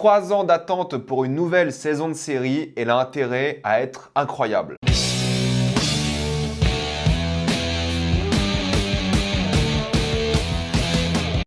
3 ans d'attente pour une nouvelle saison de série et elle a intérêt à être incroyable.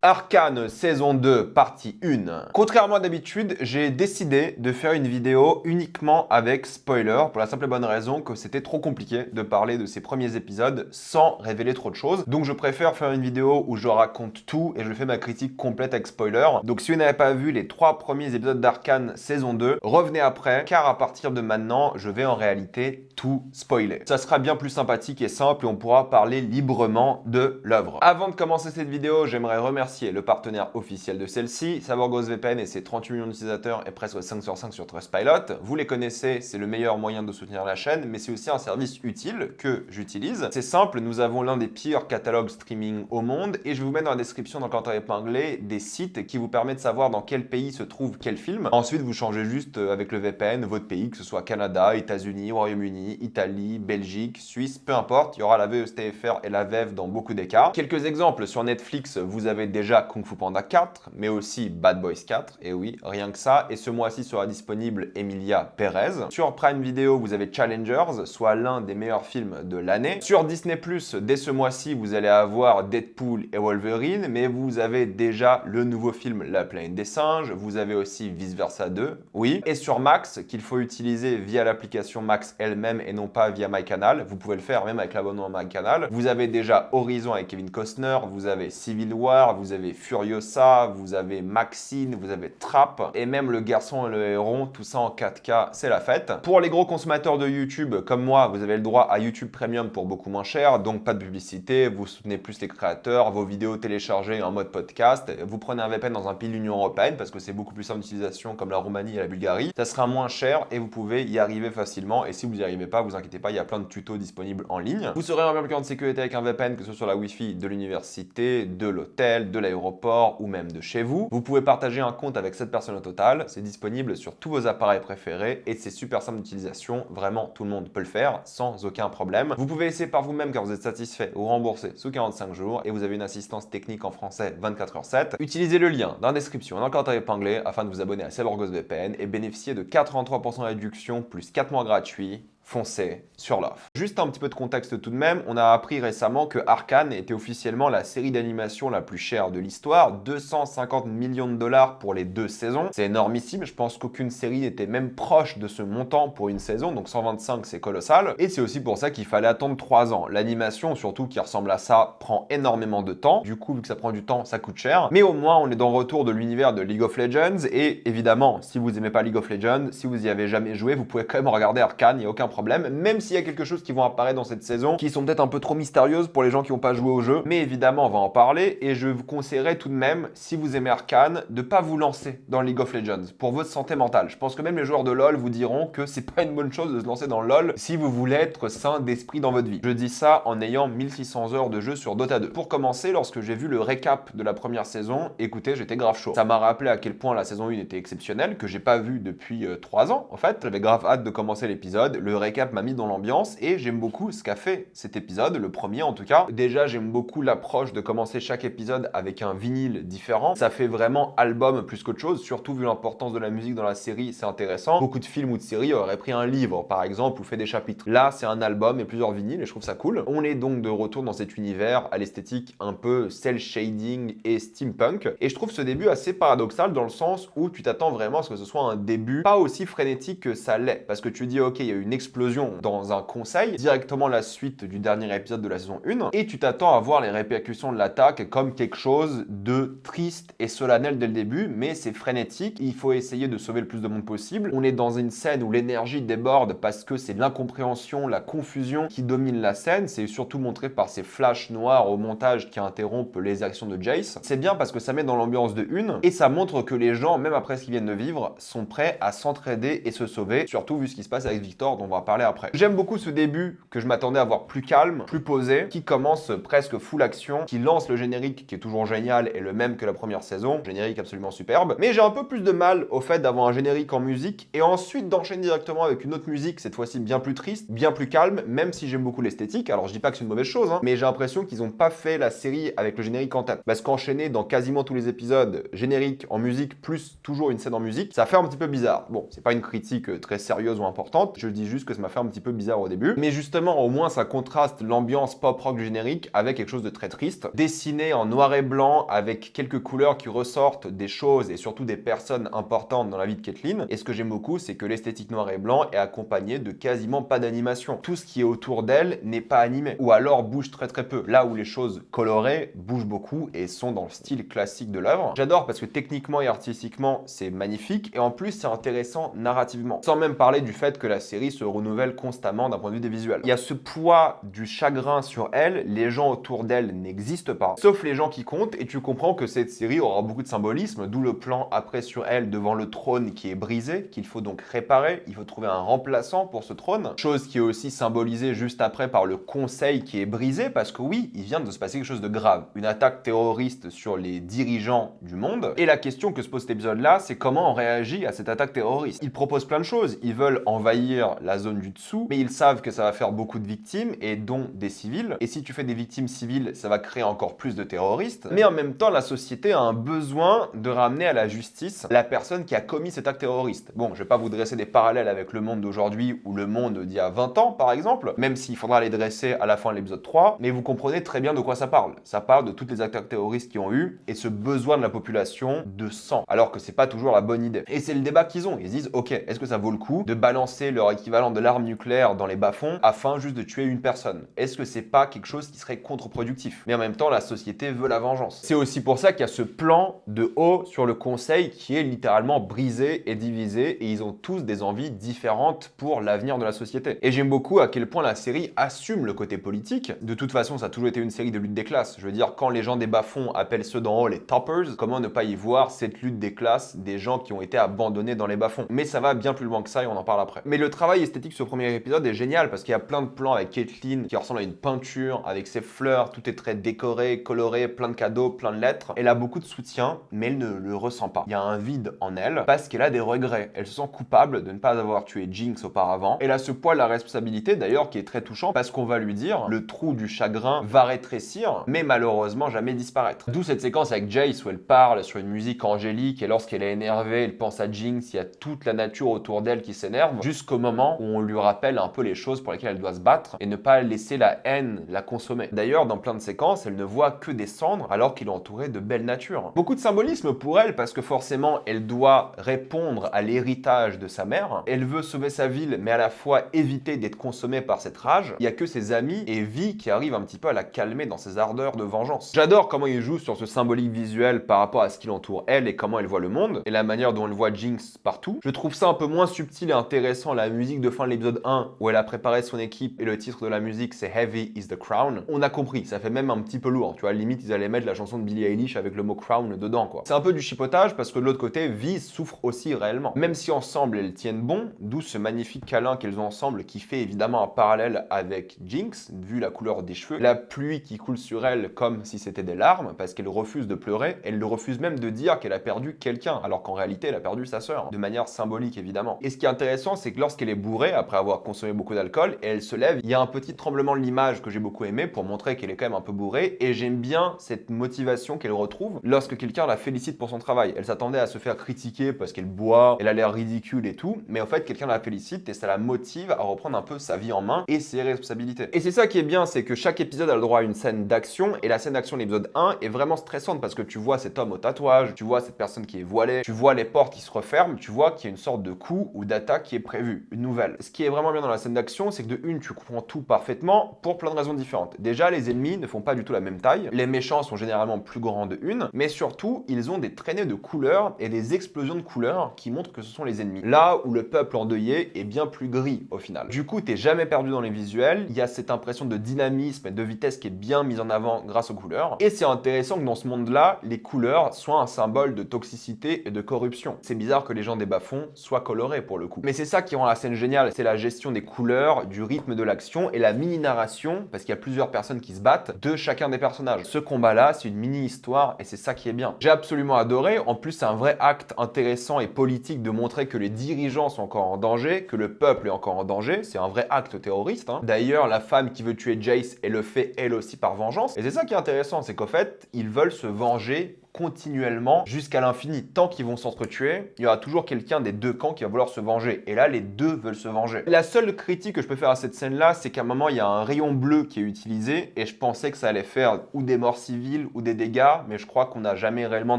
Arcane saison 2 partie 1. Contrairement à d'habitude, j'ai décidé de faire une vidéo uniquement avec spoiler pour la simple et bonne raison que c'était trop compliqué de parler de ces premiers épisodes sans révéler trop de choses. Donc je préfère faire une vidéo où je raconte tout et je fais ma critique complète avec spoiler. Donc si vous n'avez pas vu les 3 premiers épisodes d'Arcane saison 2, revenez après car à partir de maintenant, je vais en réalité tout spoiler. Ça sera bien plus sympathique et simple et on pourra parler librement de l'œuvre. Avant de commencer cette vidéo, j'aimerais remercier le partenaire officiel de celle-ci, SavorGhostVPN et ses 38 millions d'utilisateurs et presque 5 sur 5 sur Trustpilot. Vous les connaissez, c'est le meilleur moyen de soutenir la chaîne, mais c'est aussi un service utile que j'utilise. C'est simple, nous avons l'un des pires catalogues streaming au monde et je vais vous mettre dans la description, dans le commentaire épinglé, des sites qui vous permettent de savoir dans quel pays se trouve quel film. Ensuite, vous changez juste avec le VPN votre pays, que ce soit Canada, États-Unis, Royaume-Uni, Italie, Belgique, Suisse, peu importe. Il y aura la VSTFR et la VEV dans beaucoup des cas. Quelques exemples, sur Netflix, vous avez déjà Kung Fu Panda 4, mais aussi Bad Boys 4, et oui, rien que ça. Et ce mois-ci sera disponible Emilia Pérez. Sur Prime Video, vous avez Challengers, soit l'un des meilleurs films de l'année. Sur Disney+, dès ce mois-ci, vous allez avoir Deadpool et Wolverine, mais vous avez déjà le nouveau film La Planète des Singes. Vous avez aussi Vice Versa 2, oui. Et sur Max, qu'il faut utiliser via l'application Max elle-même et non pas via MyCanal. Vous pouvez le faire même avec l'abonnement MyCanal. Vous avez déjà Horizon avec Kevin Costner, vous avez Civil War, vous avez Furiosa, vous avez Maxine, vous avez Trap, et même Le Garçon et le Héron, tout ça en 4K, c'est la fête. Pour les gros consommateurs de YouTube, comme moi, vous avez le droit à YouTube Premium pour beaucoup moins cher, donc pas de publicité, vous soutenez plus les créateurs, vos vidéos téléchargées en mode podcast, vous prenez un VPN dans un pays de l'Union Européenne, parce que c'est beaucoup plus simple d'utilisation comme la Roumanie et la Bulgarie, ça sera moins cher et vous pouvez y arriver facilement, et si vous n'y arrivez pas, vous inquiétez pas, il y a plein de tutos disponibles en ligne. Vous serez en même plan de sécurité avec un VPN, que ce soit sur la Wi-Fi de l'université, de l'hôtel, de l'aéroport ou même de chez vous. Vous pouvez partager un compte avec 7 personnes au total. C'est disponible sur tous vos appareils préférés et c'est super simple d'utilisation. Vraiment, tout le monde peut le faire sans aucun problème. Vous pouvez essayer par vous-même quand vous êtes satisfait ou remboursé sous 45 jours et vous avez une assistance technique en français 24h7. Utilisez le lien dans la description, dans le commentaire épinglé afin de vous abonner à SavorGhostVPN et bénéficier de 83% de réduction plus 4 mois gratuits. Foncez sur l'offre. Juste un petit peu de contexte tout de même, on a appris récemment que Arcane était officiellement la série d'animation la plus chère de l'histoire, 250 millions de dollars pour les 2 saisons. C'est énormissime, je pense qu'aucune série n'était même proche de ce montant pour une saison, donc 125 c'est colossal. Et c'est aussi pour ça qu'il fallait attendre 3 ans. L'animation, surtout qui ressemble à ça, prend énormément de temps. Du coup, vu que ça prend du temps, ça coûte cher. Mais au moins, on est dans le retour de l'univers de League of Legends. Et évidemment, si vous n'aimez pas League of Legends, si vous y avez jamais joué, vous pouvez quand même regarder Arcane, il n'y a aucun problème, même s'il y a quelque chose qui vont apparaître dans cette saison qui sont peut-être un peu trop mystérieuses pour les gens qui n'ont pas joué au jeu, mais évidemment on va en parler et je vous conseillerais tout de même, si vous aimez Arcane, de pas vous lancer dans League of Legends pour votre santé mentale. Je pense que même les joueurs de LoL vous diront que c'est pas une bonne chose de se lancer dans LoL si vous voulez être sain d'esprit dans votre vie. Je dis ça en ayant 1600 heures de jeu sur Dota 2. Pour commencer, lorsque j'ai vu le récap de la première saison, écoutez, j'étais grave chaud. Ça m'a rappelé à quel point la saison 1 était exceptionnelle, que j'ai pas vu depuis 3 ans en fait. J'avais grave hâte de commencer l'épisode, le récap m'a mis dans l'ambiance et j'aime beaucoup ce qu'a fait cet épisode, le premier en tout cas. Déjà, j'aime beaucoup l'approche de commencer chaque épisode avec un vinyle différent. Ça fait vraiment album plus qu'autre chose, surtout vu l'importance de la musique dans la série, c'est intéressant. Beaucoup de films ou de séries auraient pris un livre par exemple ou fait des chapitres. Là, c'est un album et plusieurs vinyles et je trouve ça cool. On est donc de retour dans cet univers à l'esthétique un peu cel shading et steampunk et je trouve ce début assez paradoxal dans le sens où tu t'attends vraiment à ce que ce soit un début pas aussi frénétique que ça l'est parce que tu dis ok, il y a eu une explosion dans un conseil, directement la suite du dernier épisode de la saison 1, et tu t'attends à voir les répercussions de l'attaque comme quelque chose de triste et solennel dès le début, mais c'est frénétique, il faut essayer de sauver le plus de monde possible. On est dans une scène où l'énergie déborde parce que c'est l'incompréhension, la confusion qui domine la scène, c'est surtout montré par ces flashs noirs au montage qui interrompent les actions de Jace. C'est bien parce que ça met dans l'ambiance de une, et ça montre que les gens, même après ce qu'ils viennent de vivre, sont prêts à s'entraider et se sauver, surtout vu ce qui se passe avec Victor, dont on va va parler après. J'aime beaucoup ce début que je m'attendais à voir plus calme, plus posé, qui commence presque full action, qui lance le générique qui est toujours génial et le même que la première saison, générique absolument superbe. Mais j'ai un peu plus de mal au fait d'avoir un générique en musique et ensuite d'enchaîner directement avec une autre musique, cette fois-ci bien plus triste, bien plus calme, même si j'aime beaucoup l'esthétique. Alors je dis pas que c'est une mauvaise chose, hein, mais j'ai l'impression qu'ils ont pas fait la série avec le générique en tête. Parce qu'enchaîner dans quasiment tous les épisodes, générique en musique plus toujours une scène en musique, ça fait un petit peu bizarre. Bon, c'est pas une critique très sérieuse ou importante, je dis juste que ça m'a fait un petit peu bizarre au début. Mais justement, au moins ça contraste l'ambiance pop-rock du générique avec quelque chose de très triste, dessiné en noir et blanc avec quelques couleurs qui ressortent des choses et surtout des personnes importantes dans la vie de Caitlyn. Et ce que j'aime beaucoup, c'est que l'esthétique noir et blanc est accompagnée de quasiment pas d'animation. Tout ce qui est autour d'elle n'est pas animé, ou alors bouge très très peu. Là où les choses colorées bougent beaucoup et sont dans le style classique de l'œuvre. J'adore parce que techniquement et artistiquement, c'est magnifique et en plus c'est intéressant narrativement. Sans même parler du fait que la série se renouvelle constamment d'un point de vue des visuels. Il y a ce poids du chagrin sur elle, les gens autour d'elle n'existent pas, sauf les gens qui comptent, et tu comprends que cette série aura beaucoup de symbolisme, d'où le plan après sur elle devant le trône qui est brisé, qu'il faut donc réparer, il faut trouver un remplaçant pour ce trône, chose qui est aussi symbolisée juste après par le conseil qui est brisé, parce que oui, il vient de se passer quelque chose de grave, une attaque terroriste sur les dirigeants du monde, et la question que se pose cet épisode-là, c'est comment on réagit à cette attaque terroriste. Ils proposent plein de choses, ils veulent envahir la zone du dessous, mais ils savent que ça va faire beaucoup de victimes, et dont des civils, et si tu fais des victimes civiles, ça va créer encore plus de terroristes, mais en même temps, la société a un besoin de ramener à la justice la personne qui a commis cet acte terroriste. Bon, je vais pas vous dresser des parallèles avec le monde d'aujourd'hui ou le monde d'il y a 20 ans, par exemple, même s'il faudra les dresser à la fin de l'épisode 3, mais vous comprenez très bien de quoi ça parle. Ça parle de toutes les attaques terroristes qui ont eu, et ce besoin de la population de sang, alors que c'est pas toujours la bonne idée. Et c'est le débat qu'ils ont. Ils se disent, ok, est-ce que ça vaut le coup de balancer leur équivalent de l'arme nucléaire dans les bas-fonds afin juste de tuer une personne? Est-ce que c'est pas quelque chose qui serait contre-productif? Mais en même temps, la société veut la vengeance. C'est aussi pour ça qu'il y a ce plan de haut sur le conseil qui est littéralement brisé et divisé, et ils ont tous des envies différentes pour l'avenir de la société. Et j'aime beaucoup à quel point la série assume le côté politique. De toute façon, ça a toujours été une série de lutte des classes. Je veux dire, quand les gens des bas-fonds appellent ceux d'en haut les toppers, comment ne pas y voir cette lutte des classes des gens qui ont été abandonnés dans les bas-fonds? Mais ça va bien plus loin que ça et on en parle après. Mais le travail esthétique sur ce premier épisode est génial parce qu'il y a plein de plans avec Caitlyn qui ressemble à une peinture, avec ses fleurs, tout est très décoré, coloré, plein de cadeaux, plein de lettres. Elle a beaucoup de soutien, mais elle ne le ressent pas. Il y a un vide en elle parce qu'elle a des regrets. Elle se sent coupable de ne pas avoir tué Jinx auparavant. Elle a ce poids de la responsabilité d'ailleurs qui est très touchant parce qu'on va lui dire le trou du chagrin va rétrécir, mais malheureusement jamais disparaître. D'où cette séquence avec Jace où elle parle sur une musique angélique et lorsqu'elle est énervée, elle pense à Jinx, il y a toute la nature autour d'elle qui s'énerve jusqu'au moment où on lui rappelle un peu les choses pour lesquelles elle doit se battre et ne pas laisser la haine la consommer. D'ailleurs, dans plein de séquences, elle ne voit que des cendres alors qu'il est entouré de belles natures. Beaucoup de symbolisme pour elle parce que forcément, elle doit répondre à l'héritage de sa mère. Elle veut sauver sa ville, mais à la fois éviter d'être consommée par cette rage. Il y a que ses amis et Vi qui arrivent un petit peu à la calmer dans ses ardeurs de vengeance. J'adore comment il joue sur ce symbolique visuel par rapport à ce qui l'entoure elle et comment elle voit le monde et la manière dont elle voit Jinx partout. Je trouve ça un peu moins subtil et intéressant la musique de fin de l'épisode 1 où elle a préparé son équipe et le titre de la musique c'est Heavy is the Crown. On a compris, ça fait même un petit peu lourd, tu vois, limite ils allaient mettre la chanson de Billie Eilish avec le mot Crown dedans quoi. C'est un peu du chipotage parce que de l'autre côté, Vi souffre aussi réellement. Même si ensemble elles tiennent bon, d'où ce magnifique câlin qu'elles ont ensemble qui fait évidemment un parallèle avec Jinx, vu la couleur des cheveux, la pluie qui coule sur elle comme si c'était des larmes parce qu'elle refuse de pleurer, elle le refuse même de dire qu'elle a perdu quelqu'un alors qu'en réalité elle a perdu sa sœur, de manière symbolique évidemment. Et ce qui est intéressant c'est que lorsqu'elle est bourrée après avoir consommé beaucoup d'alcool et elle se lève, il y a un petit tremblement de l'image que j'ai beaucoup aimé pour montrer qu'elle est quand même un peu bourrée et j'aime bien cette motivation qu'elle retrouve lorsque quelqu'un la félicite pour son travail. Elle s'attendait à se faire critiquer parce qu'elle boit, elle a l'air ridicule et tout, mais en fait quelqu'un la félicite et ça la motive à reprendre un peu sa vie en main et ses responsabilités. Et c'est ça qui est bien, c'est que chaque épisode a le droit à une scène d'action et la scène d'action de l'épisode 1 est vraiment stressante parce que tu vois cet homme au tatouage, tu vois cette personne qui est voilée, tu vois les portes qui se referment, tu vois qu'il y a une sorte de coup ou d'attaque qui est prévue, une nouvelle. Ce qui est vraiment bien dans la scène d'action, c'est que de une, tu comprends tout parfaitement pour plein de raisons différentes. Déjà, les ennemis ne font pas du tout la même taille, les méchants sont généralement plus grands de une, mais surtout, ils ont des traînées de couleurs et des explosions de couleurs qui montrent que ce sont les ennemis. Là où le peuple endeuillé est bien plus gris au final. Du coup, t'es jamais perdu dans les visuels, il y a cette impression de dynamisme et de vitesse qui est bien mise en avant grâce aux couleurs. Et c'est intéressant que dans ce monde-là, les couleurs soient un symbole de toxicité et de corruption. C'est bizarre que les gens des bas-fonds soient colorés pour le coup. Mais c'est ça qui rend la scène géniale final, c'est la gestion des couleurs, du rythme de l'action et la mini-narration, parce qu'il y a plusieurs personnes qui se battent, de chacun des personnages. Ce combat-là, c'est une mini-histoire et c'est ça qui est bien. J'ai absolument adoré. En plus, c'est un vrai acte intéressant et politique de montrer que les dirigeants sont encore en danger, que le peuple est encore en danger. C'est un vrai acte terroriste. D'ailleurs, la femme qui veut tuer Jace, elle le fait elle aussi par vengeance. Et c'est ça qui est intéressant, c'est qu'en fait, ils veulent se venger continuellement jusqu'à l'infini. Tant qu'ils vont s'entretuer, il y aura toujours quelqu'un des deux camps qui va vouloir se venger. Et là, les deux veulent se venger. La seule critique que je peux faire à cette scène-là, c'est qu'à un moment, il y a un rayon bleu qui est utilisé et je pensais que ça allait faire ou des morts civiles ou des dégâts, mais je crois qu'on n'a jamais réellement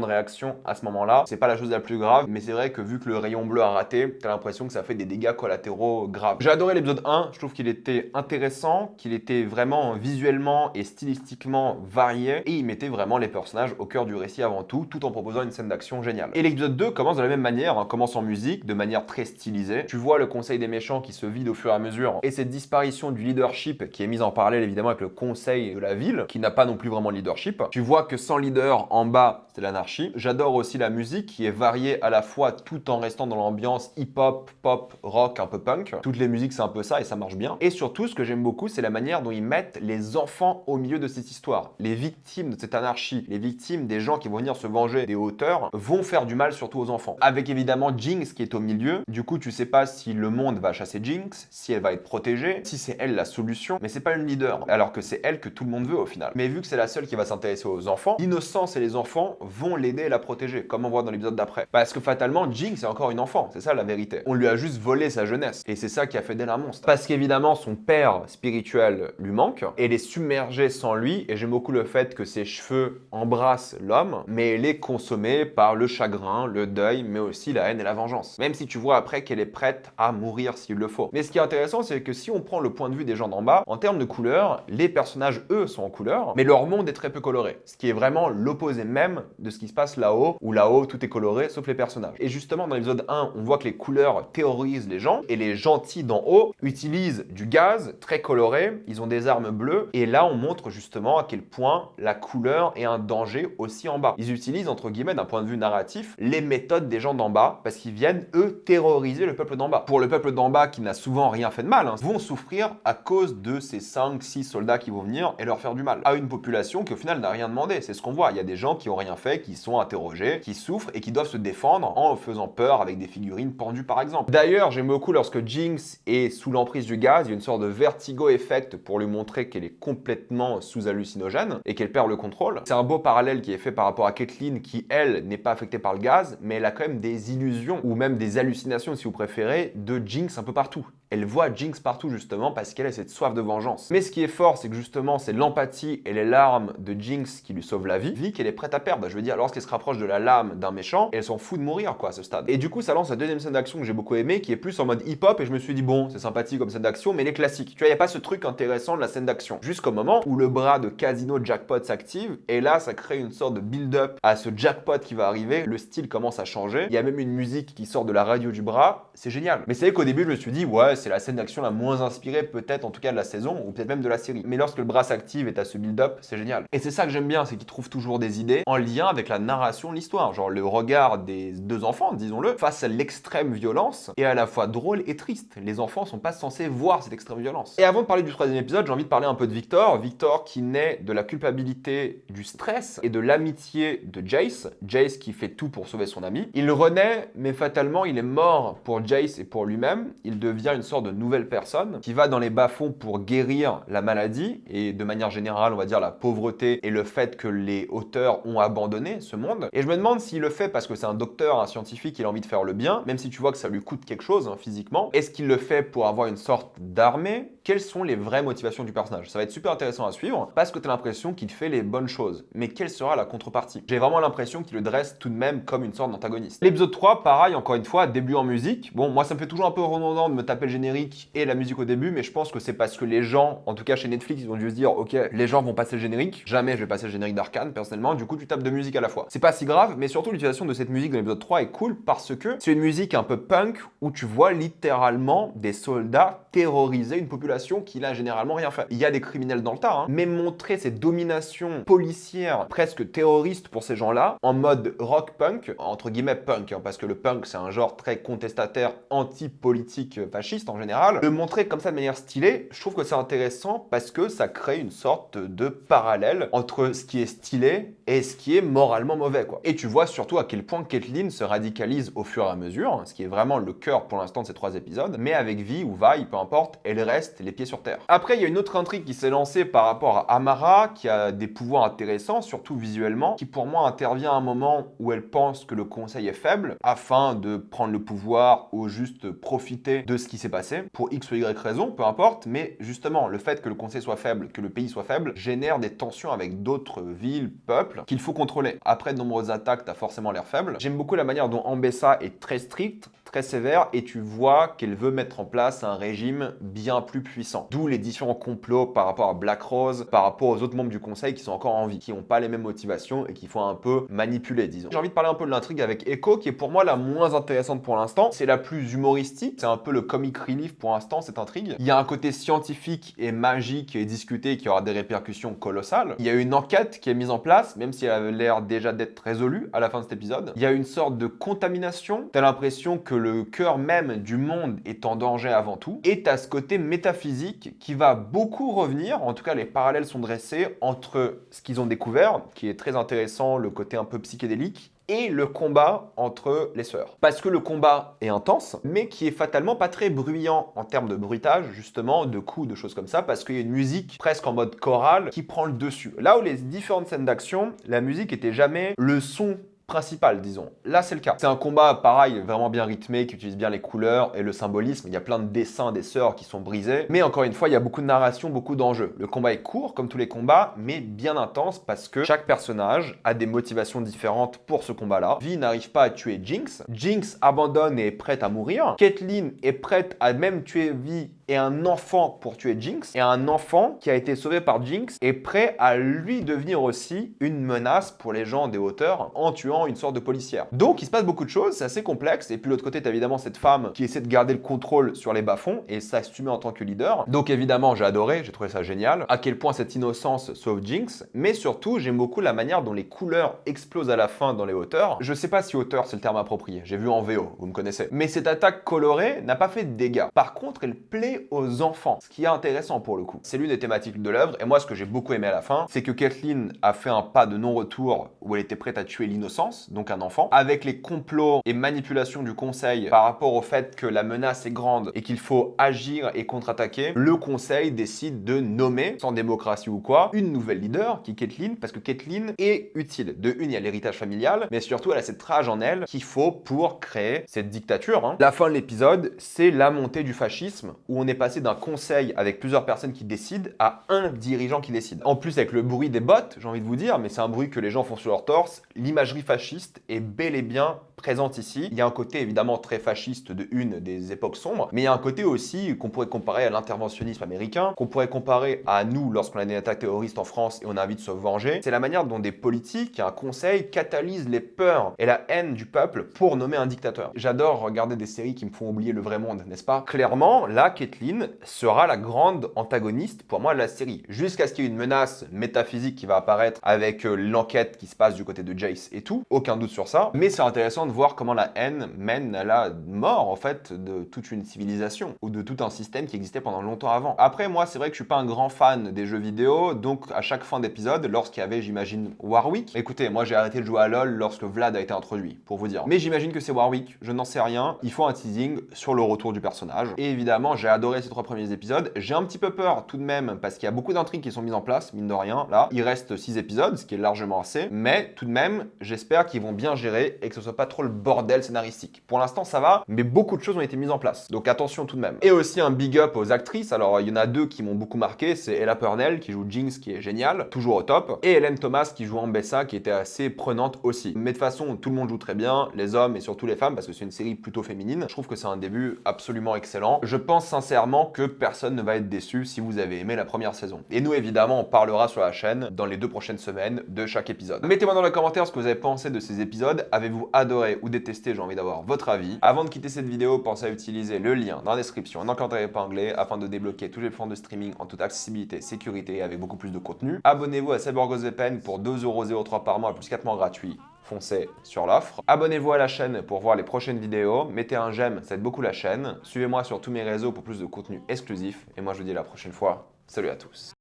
de réaction à ce moment-là. C'est pas la chose la plus grave, mais c'est vrai que vu que le rayon bleu a raté, t'as l'impression que ça fait des dégâts collatéraux graves. J'ai adoré l'épisode 1, je trouve qu'il était intéressant, qu'il était vraiment visuellement et stylistiquement varié et il mettait vraiment les personnages au cœur du récit avant tout en proposant une scène d'action géniale. Et l'épisode 2 commence de la même manière, commence en musique, de manière très stylisée. Tu vois le conseil des méchants qui se vide au fur et à mesure, et cette disparition du leadership qui est mise en parallèle évidemment avec le conseil de la ville, qui n'a pas non plus vraiment de leadership. Tu vois que sans leader, en bas, c'est l'anarchie. J'adore aussi la musique qui est variée à la fois tout en restant dans l'ambiance hip-hop, pop, rock, un peu punk. Toutes les musiques, c'est un peu ça et ça marche bien. Et surtout, ce que j'aime beaucoup, c'est la manière dont ils mettent les enfants au milieu de cette histoire. Les victimes de cette anarchie, les victimes des gens qui vont venir se venger des hauteurs, vont faire du mal surtout aux enfants. Avec évidemment Jinx qui est au milieu. Du coup, tu sais pas si le monde va chasser Jinx, si elle va être protégée, si c'est elle la solution, mais c'est pas une leader. Alors que c'est elle que tout le monde veut au final. Mais vu que c'est la seule qui va s'intéresser aux enfants, l'innocence et les enfants vont l'aider et la protéger, comme on voit dans l'épisode d'après. Parce que fatalement, Jinx est encore une enfant, c'est ça la vérité. On lui a juste volé sa jeunesse. Et c'est ça qui a fait d'elle un monstre. Parce qu'évidemment, son père spirituel lui manque. Elle est submergée sans lui. Et j'aime beaucoup le fait que ses cheveux embrassent l'homme, mais elle est consommée par le chagrin, le deuil, mais aussi la haine et la vengeance. Même si tu vois après qu'elle est prête à mourir s'il le faut. Mais ce qui est intéressant, c'est que si on prend le point de vue des gens d'en bas, en termes de couleurs, les personnages, eux, sont en couleur, mais leur monde est très peu coloré. Ce qui est vraiment l'opposé même de ce qui se passe là-haut, où là-haut, tout est coloré, sauf les personnages. Et justement, dans l'épisode 1, on voit que les couleurs terrorisent les gens, et les gentils d'en haut utilisent du gaz très coloré, ils ont des armes bleues, et là, on montre justement à quel point la couleur est un danger aussi en bas. Ils utilisent, entre guillemets, d'un point de vue narratif, les méthodes des gens d'en bas, parce qu'ils viennent, eux, terroriser le peuple d'en bas. Pour le peuple d'en bas, qui n'a souvent rien fait de mal, vont souffrir à cause de ces 5-6 soldats qui vont venir et leur faire du mal. À une population qui, au final, n'a rien demandé. C'est ce qu'on voit. Il y a des gens qui ont rien fait, qui sont interrogés, qui souffrent et qui doivent se défendre en faisant peur avec des figurines pendues, par exemple. D'ailleurs, j'aime beaucoup lorsque Jinx est sous l'emprise du gaz, il y a une sorte de vertigo effect pour lui montrer qu'elle est complètement sous hallucinogène et qu'elle perd le contrôle. C'est un beau parallèle qui est fait par rapport à Caitlyn qui, elle, n'est pas affectée par le gaz, mais elle a quand même des illusions ou même des hallucinations, si vous préférez, de Jinx un peu partout. Elle voit Jinx partout justement parce qu'elle a cette soif de vengeance. Mais ce qui est fort, c'est que justement, c'est l'empathie et les larmes de Jinx qui lui sauvent la vie qu'elle est prête à perdre. Je veux dire, lorsqu'elle se rapproche de la lame d'un méchant, elle s'en fout de mourir quoi à ce stade. Et du coup, ça lance la deuxième scène d'action que j'ai beaucoup aimé, qui est plus en mode hip-hop, et je me suis dit bon, c'est sympathique comme scène d'action, mais elle est classique. Tu vois, il n'y a pas ce truc intéressant de la scène d'action. Jusqu'au moment où le bras de Casino Jackpot s'active, et là, ça crée une sorte de build-up à ce jackpot qui va arriver. Le style commence à changer. Il y a même une musique qui sort de la radio du bras. C'est génial. Mais c'est vrai qu'au début, je me suis dit ouais, c'est la scène d'action la moins inspirée peut-être en tout cas de la saison ou peut-être même de la série. Mais lorsque le bras s'active et t'as ce build-up, c'est génial. Et c'est ça que j'aime bien, c'est qu'ils trouvent toujours des idées en lien avec la narration de l'histoire. Genre le regard des deux enfants, disons-le, face à l'extrême violence est à la fois drôle et triste. Les enfants sont pas censés voir cette extrême violence. Et avant de parler du troisième épisode, j'ai envie de parler un peu de Victor. Victor qui naît de la culpabilité, du stress et de l'amitié de Jace. Jace qui fait tout pour sauver son ami. Il renaît, mais fatalement, il est mort pour Jace et pour lui-même. Il devient une sorte de nouvelle personne qui va dans les bas-fonds pour guérir la maladie et de manière générale, on va dire la pauvreté et le fait que les auteurs ont abandonné ce monde. Et je me demande s'il le fait parce que c'est un docteur, un scientifique, il a envie de faire le bien, même si tu vois que ça lui coûte quelque chose physiquement. Est-ce qu'il le fait pour avoir une sorte d'armée? Quelles sont les vraies motivations du personnage? Ça va être super intéressant à suivre parce que tu as l'impression qu'il fait les bonnes choses. Mais quelle sera la contrepartie? J'ai vraiment l'impression qu'il le dresse tout de même comme une sorte d'antagoniste. L'épisode 3, pareil, encore une fois, début en musique. Bon, moi ça me fait toujours un peu redondant de me taper le générique et la musique au début, mais je pense que c'est parce que les gens, en tout cas chez Netflix, ils vont dû se dire ok, les gens vont passer le générique. Jamais je vais passer le générique d'Arcane personnellement, du coup tu tapes deux musiques à la fois. C'est pas si grave, mais surtout l'utilisation de cette musique dans l'épisode 3 est cool parce que c'est une musique un peu punk où tu vois littéralement des soldats terroriser une population qui n'a généralement rien fait. Il y a des criminels dans le tas, mais montrer cette domination policière presque terroriste humoriste pour ces gens-là, en mode rock punk, entre guillemets punk, hein, parce que le punk c'est un genre très contestataire, anti-politique fasciste en général. Le montrer comme ça de manière stylée, je trouve que c'est intéressant parce que ça crée une sorte de parallèle entre ce qui est stylé et ce qui est moralement mauvais, quoi. Et tu vois surtout à quel point Caitlyn se radicalise au fur et à mesure, ce qui est vraiment le cœur pour l'instant de ces 3 épisodes, mais avec Vi ou Vi, peu importe, elle reste les pieds sur terre. Après, il y a une autre intrigue qui s'est lancée par rapport à Amara, qui a des pouvoirs intéressants, surtout visuellement, qui pour moi intervient à un moment où elle pense que le conseil est faible, afin de prendre le pouvoir ou juste profiter de ce qui s'est passé, pour X ou Y raison, peu importe, mais justement, le fait que le conseil soit faible, que le pays soit faible, génère des tensions avec d'autres villes, peuples, qu'il faut contrôler. Après de nombreuses attaques, t'as forcément l'air faible. J'aime beaucoup la manière dont Ambessa est très stricte, très sévère, et tu vois qu'elle veut mettre en place un régime bien plus puissant. D'où les différents complots par rapport à Black Rose, par rapport aux autres membres du conseil qui sont encore en vie, qui n'ont pas les mêmes motivations et qui font un peu manipuler, disons. J'ai envie de parler un peu de l'intrigue avec Echo, qui est pour moi la moins intéressante pour l'instant. C'est la plus humoristique, c'est un peu le comic relief pour l'instant, cette intrigue. Il y a un côté scientifique et magique qui est discuté, qui aura des répercussions colossales. Il y a une enquête qui est mise en place, même si elle avait l'air déjà d'être résolue à la fin de cet épisode. Il y a une sorte de contamination. T'as l'impression que le cœur même du monde est en danger avant tout. Et t'as ce côté métaphysique qui va beaucoup revenir. En tout cas, les parallèles sont dressés entre ce qu'ils ont découvert, qui est très intéressant, le côté un peu psychédélique, et le combat entre les sœurs. Parce que le combat est intense, mais qui est fatalement pas très bruyant en termes de bruitage, justement, de coups, de choses comme ça, parce qu'il y a une musique presque en mode chorale qui prend le dessus. Là où les différentes scènes d'action, la musique était jamais le son principal, disons. Là, c'est le cas. C'est un combat, pareil, vraiment bien rythmé, qui utilise bien les couleurs et le symbolisme. Il y a plein de dessins des sœurs qui sont brisés. Mais encore une fois, il y a beaucoup de narration, beaucoup d'enjeux. Le combat est court, comme tous les combats, mais bien intense parce que chaque personnage a des motivations différentes pour ce combat-là. Vi n'arrive pas à tuer Jinx. Jinx abandonne et est prête à mourir. Caitlyn est prête à même tuer Vi et un enfant pour tuer Jinx. Et un enfant qui a été sauvé par Jinx est prêt à lui devenir aussi une menace pour les gens des hauteurs en tuant une sorte de policière. Donc il se passe beaucoup de choses, c'est assez complexe. Et puis de l'autre côté, t'as évidemment cette femme qui essaie de garder le contrôle sur les bas-fonds et s'assumer en tant que leader. Donc évidemment, j'ai adoré, j'ai trouvé ça génial. À quel point cette innocence sauve Jinx. Mais surtout, j'aime beaucoup la manière dont les couleurs explosent à la fin dans les hauteurs. Je sais pas si hauteur c'est le terme approprié, j'ai vu en VO, vous me connaissez. Mais cette attaque colorée n'a pas fait de dégâts. Par contre, elle plaît aux enfants, ce qui est intéressant pour le coup. C'est l'une des thématiques de l'œuvre, et moi ce que j'ai beaucoup aimé à la fin, c'est que Caitlyn a fait un pas de non-retour où elle était prête à tuer l'innocence, donc un enfant, avec les complots et manipulations du conseil par rapport au fait que la menace est grande et qu'il faut agir et contre-attaquer. Le conseil décide de nommer, sans démocratie ou quoi, une nouvelle leader qui est Caitlyn, parce que Caitlyn est utile. De une, il y a l'héritage familial, mais surtout elle a cette rage en elle qu'il faut pour créer cette dictature, hein. La fin de l'épisode, c'est la montée du fascisme, où on est passé d'un conseil avec plusieurs personnes qui décident à un dirigeant qui décide. En plus, avec le bruit des bottes, j'ai envie de vous dire, mais c'est un bruit que les gens font sur leur torse, l'imagerie fasciste est bel et bien présente ici. Il y a un côté évidemment très fasciste de une des époques sombres, mais il y a un côté aussi qu'on pourrait comparer à l'interventionnisme américain, qu'on pourrait comparer à nous lorsqu'on a une attaque terroriste en France et on a envie de se venger. C'est la manière dont des politiques, un conseil, catalysent les peurs et la haine du peuple pour nommer un dictateur. J'adore regarder des séries qui me font oublier le vrai monde, n'est-ce pas? Clairement, là, Caitlyn sera la grande antagoniste pour moi de la série, jusqu'à ce qu'il y ait une menace métaphysique qui va apparaître avec l'enquête qui se passe du côté de Jace et tout, aucun doute sur ça, mais c'est intéressant de voir comment la haine mène à la mort en fait de toute une civilisation ou de tout un système qui existait pendant longtemps avant. Après moi c'est vrai que je suis pas un grand fan des jeux vidéo, donc à chaque fin d'épisode, lorsqu'il y avait j'imagine Warwick, écoutez moi j'ai arrêté de jouer à LoL lorsque Vlad a été introduit, pour vous dire, mais j'imagine que c'est Warwick, je n'en sais rien, il faut un teasing sur le retour du personnage, et évidemment j'ai adoré ces 3 premiers épisodes, j'ai un petit peu peur tout de même parce qu'il y a beaucoup d'intrigues qui sont mises en place, mine de rien, là, il reste 6 épisodes, ce qui est largement assez, mais tout de même j'espère qu'ils vont bien gérer et que ce soit pas trop le bordel scénaristique. Pour l'instant ça va, mais beaucoup de choses ont été mises en place, donc attention tout de même. Et aussi un big up aux actrices, alors il y en a 2 qui m'ont beaucoup marqué, c'est Ella Purnell qui joue Jinx qui est géniale, toujours au top, et Hélène Thomas qui joue Ambessa qui était assez prenante aussi. Mais de toute façon tout le monde joue très bien, les hommes et surtout les femmes parce que c'est une série plutôt féminine, je trouve que c'est un début absolument excellent. Je pense sincèrement que personne ne va être déçu si vous avez aimé la première saison. Et nous évidemment on parlera sur la chaîne dans les 2 prochaines semaines de chaque épisode. Mettez-moi dans les commentaires ce que vous avez pensé de ces épisodes, avez-vous adoré adoré ou détesté, j'ai envie d'avoir votre avis. Avant de quitter cette vidéo, pensez à utiliser le lien dans la description en encadré épinglé afin de débloquer tous les plans de streaming en toute accessibilité, sécurité et avec beaucoup plus de contenu. Abonnez-vous à CyberGhostVPN pour 2,03€ par mois plus 4 mois gratuits. Foncez sur l'offre. Abonnez-vous à la chaîne pour voir les prochaines vidéos. Mettez un j'aime, ça aide beaucoup la chaîne. Suivez-moi sur tous mes réseaux pour plus de contenu exclusif. Et moi, je vous dis à la prochaine fois. Salut à tous.